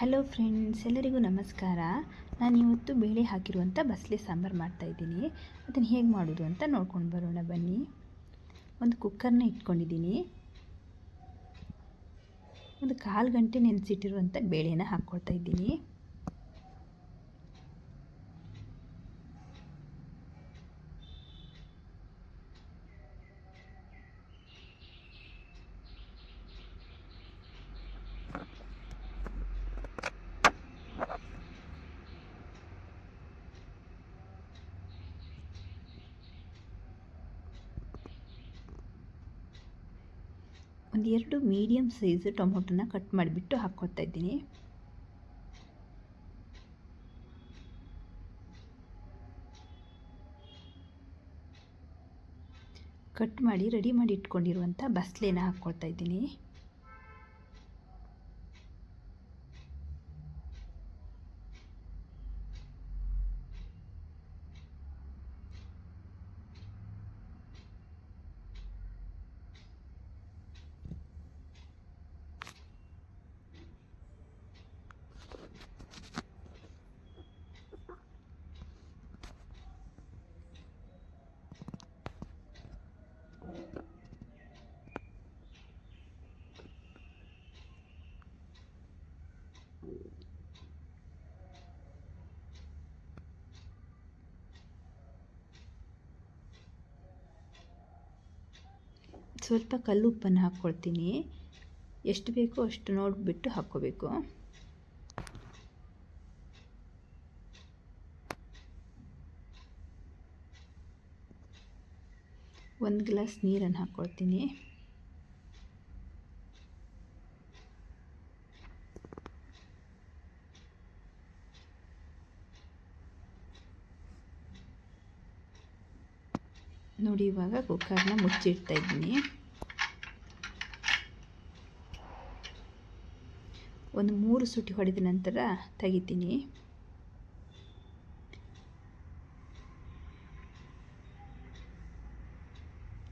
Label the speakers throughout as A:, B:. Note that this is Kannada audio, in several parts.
A: ಹಲೋ ಫ್ರೆಂಡ್ಸ್, ಎಲ್ಲರಿಗೂ ನಮಸ್ಕಾರ. ನಾನಿವತ್ತು ಬೇಳೆ ಹಾಕಿರುವಂಥ ಬಸಳೆ ಸಾಂಬಾರು ಮಾಡ್ತಾಯಿದ್ದೀನಿ. ಅದನ್ನು ಹೇಗೆ ಮಾಡೋದು ಅಂತ ನೋಡ್ಕೊಂಡು ಬರೋಣ ಬನ್ನಿ. ಒಂದು ಕುಕ್ಕರ್ನ ಇಟ್ಕೊಂಡಿದ್ದೀನಿ. ಒಂದು 1/4 ಗಂಟೆ ನೆನೆಸಿಟ್ಟಿರುವಂಥ ಬೇಳೆನ ಹಾಕ್ಕೊಳ್ತಾ ಇದ್ದೀನಿ. ಒಂದು 2 ಮೀಡಿಯಮ್ ಸೈಜ್ ಟೊಮೊಟೊನ ಕಟ್ ಮಾಡಿಬಿಟ್ಟು ಹಾಕ್ಕೊಳ್ತಾ ಇದ್ದೀನಿ. ಕಟ್ ಮಾಡಿ ರೆಡಿ ಮಾಡಿ ಇಟ್ಕೊಂಡಿರುವಂಥ ಬಸಳೆನ ಹಾಕ್ಕೊಳ್ತಾ ಇದ್ದೀನಿ. ಸ್ವಲ್ಪ ಕಲ್ಲುಪ್ಪನ್ನು ಹಾಕ್ಕೊಳ್ತೀನಿ. ಎಷ್ಟು ಬೇಕೋ ಅಷ್ಟು ನೋಡಿಬಿಟ್ಟು ಹಾಕ್ಕೋಬೇಕು. ಒಂದು ಗ್ಲಾಸ್ ನೀರನ್ನು ಹಾಕ್ಕೊಳ್ತೀನಿ. ನೋಡಿ, ಇವಾಗ ಕುಕ್ಕರ್ನ ಮುಚ್ಚಿಡ್ತಾ ಇದ್ದೀನಿ. ಒಂದು 3 ಸುಟಿ ಹೊಡೆದ ನಂತರ ತೆಗಿತೀನಿ.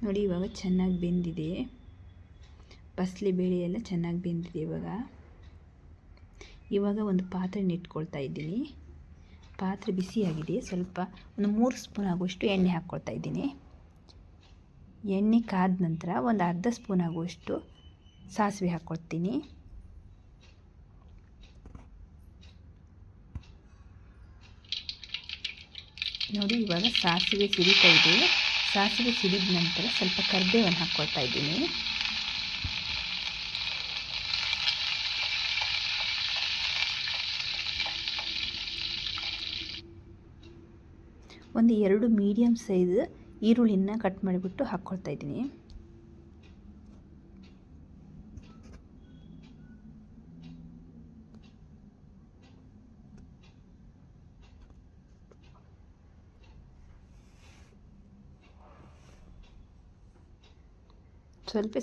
A: ನೋಡಿ, ಇವಾಗ ಚೆನ್ನಾಗಿ ಬೆಂದಿದೆ. ಬಸಳೆ ಬೇಳೆ ಎಲ್ಲ ಚೆನ್ನಾಗಿ ಬೆಂದಿದೆ. ಇವಾಗ ಒಂದು ಪಾತ್ರೆನ ಇಟ್ಕೊಳ್ತಾ ಇದ್ದೀನಿ. ಪಾತ್ರೆ ಬಿಸಿಯಾಗಿದೆ. ಸ್ವಲ್ಪ ಒಂದು 3 ಸ್ಪೂನ್ ಆಗುವಷ್ಟು ಎಣ್ಣೆ ಹಾಕ್ಕೊಳ್ತಾ ಇದ್ದೀನಿ. ಎಣ್ಣೆ ಕಾದ ನಂತರ ಒಂದು ಅರ್ಧ ಸ್ಪೂನ್ ಆಗುವಷ್ಟು ಸಾಸಿವೆ ಹಾಕ್ಕೊಳ್ತೀನಿ. ನೋಡಿ, ಇವಾಗ ಸಾಸಿವೆ ಸಿಡಿತಾ ಇದೆ. ಸಾಸಿವೆ ಸಿಡಿದ ನಂತರ ಸ್ವಲ್ಪ ಕರಿಬೇವನ್ನು ಹಾಕ್ಕೊಳ್ತಾ ಇದ್ದೀನಿ. ಒಂದು 2 ಮೀಡಿಯಮ್ ಸೈಜ್ ಈರುಳ್ಳಿನ ಕಟ್ ಮಾಡಿಬಿಟ್ಟು ಹಾಕ್ಕೊಳ್ತಾ ಇದ್ದೀನಿ.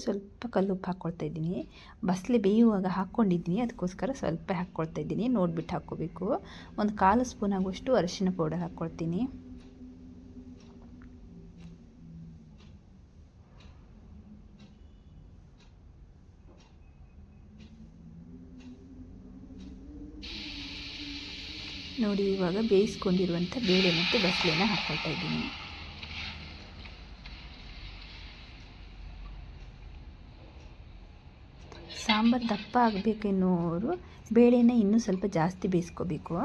A: ಸ್ವಲ್ಪ ಕಲ್ಲುಪ್ಪು ಹಾಕ್ಕೊಳ್ತಾ ಇದ್ದೀನಿ. ಬಸಳೆ ಬೇಯುವಾಗ ಹಾಕ್ಕೊಂಡಿದ್ದೀನಿ, ಅದಕ್ಕೋಸ್ಕರ ಸ್ವಲ್ಪ ಹಾಕ್ಕೊಳ್ತಾ ಇದ್ದೀನಿ. ನೋಡಿಬಿಟ್ಟು ಹಾಕ್ಕೋಬೇಕು. ಒಂದು 1/4 ಸ್ಪೂನ್ ಆಗುವಷ್ಟು ಅರಿಶಿನ ಪೌಡರ್ ಹಾಕ್ಕೊಳ್ತೀನಿ. ನೋಡಿ, ಇವಾಗ ಬೇಯಿಸ್ಕೊಂಡಿರುವಂಥ ಬೇಳೆ ಮತ್ತು ಬಸಳೆನ ಹಾಕ್ಕೊಳ್ತಾ ಇದ್ದೀನಿ. ಸಾಂಬಾರು ದಪ್ಪ ಆಗಬೇಕೆನ್ನುವರು ಬೇಳೆನ ಇನ್ನೂ ಸ್ವಲ್ಪ ಜಾಸ್ತಿ ಬೇಯಿಸ್ಕೋಬೇಕು.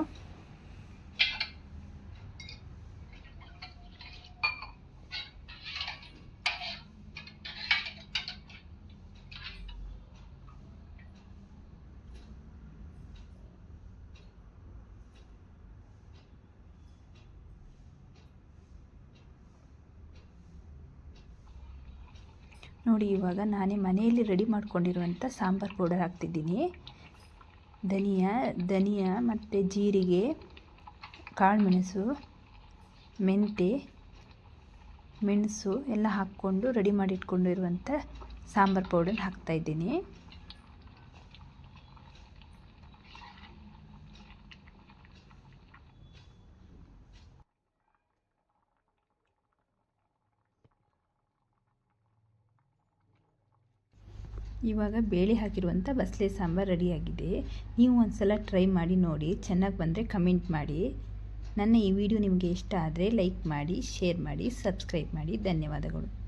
A: ನೋಡಿ, ಇವಾಗ ನಾನೇ ಮನೆಯಲ್ಲಿ ರೆಡಿ ಮಾಡ್ಕೊಂಡಿರುವಂಥ ಸಾಂಬಾರು ಪೌಡರ್ ಹಾಕ್ತಿದ್ದೀನಿ. ಧನಿಯಾ ಮತ್ತು ಜೀರಿಗೆ, ಕಾಳುಮೆಣಸು, ಮೆಣಸು ಎಲ್ಲ ಹಾಕ್ಕೊಂಡು ರೆಡಿ ಮಾಡಿ ಇಟ್ಕೊಂಡಿರುವಂಥ ಸಾಂಬಾರು ಪೌಡರ್ ಹಾಕ್ತಾಯಿದ್ದೀನಿ. ಇವಾಗ ಬೇಳೆ ಹಾಕಿರುವಂಥ ಬಸಳೆ ಸಾಂಬಾರು ರೆಡಿಯಾಗಿದೆ. ನೀವು ಒಂದು ಸಲ ಟ್ರೈ ಮಾಡಿ ನೋಡಿ, ಚೆನ್ನಾಗಿ ಬಂದರೆ ಕಮೆಂಟ್ ಮಾಡಿ. ನನ್ನ ಈ ವಿಡಿಯೋ ನಿಮಗೆ ಇಷ್ಟ ಆದರೆ ಲೈಕ್ ಮಾಡಿ, ಶೇರ್ ಮಾಡಿ, ಸಬ್ಸ್ಕ್ರೈಬ್ ಮಾಡಿ. ಧನ್ಯವಾದಗಳು.